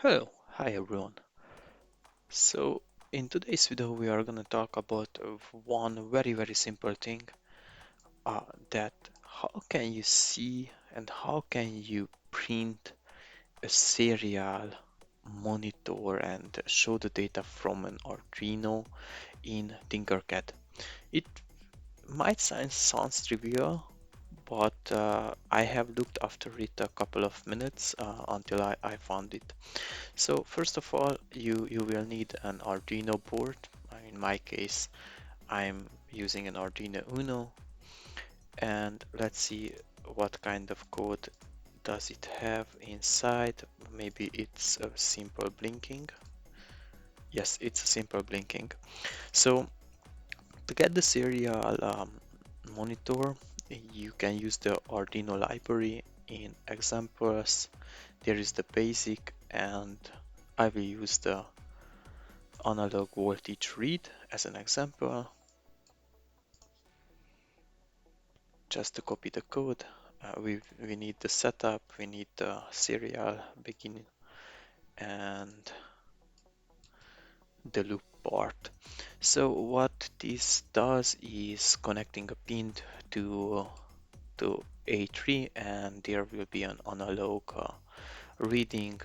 Hello, hi everyone. So in today's video we are going to talk about one very simple thing that how can you see and how can you print a serial monitor and show the data from an Arduino in Tinkercad. It might sounds trivial, but I have looked after it a couple of minutes until I found it. So first of all, you will need an Arduino board. In my case, I'm using an Arduino Uno, and let's see what kind of code does it have inside. Maybe it's a simple blinking. Yes, it's a simple blinking. So to get the serial monitor, you can use the Arduino library. In examples, there is the basic, and I will use the analog voltage read as an example. Just to copy the code, we need the setup, we need the serial beginning and the loop part. So what this does is connecting a pin to A3, and there will be an analog reading.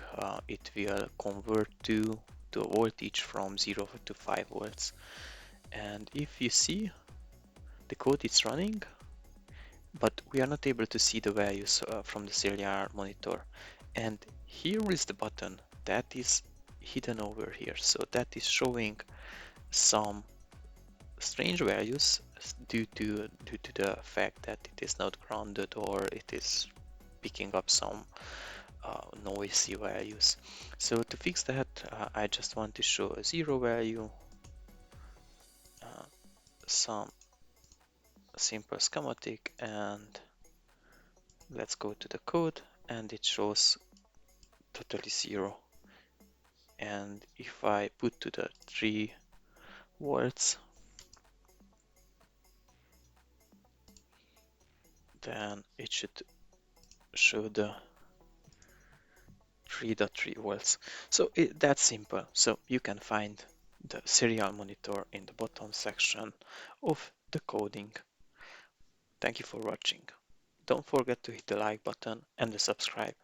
It will convert to a voltage from 0 to 5 volts. And if you see, the code is running, but we are not able to see the values from the serial monitor. And here is the button that is hidden over here. So that is showing some strange values due to the fact that it is not grounded, or it is picking up some noisy values. So to fix that, I just want to show a zero value, uh, some simple schematic, and let's go to the code, and it shows totally zero. And if I put to the 3 volts, then it should show the 3.3 volts. So that's simple. So you can find the serial monitor in the bottom section of the coding. Thank you for watching. Don't forget to hit the like button and the subscribe.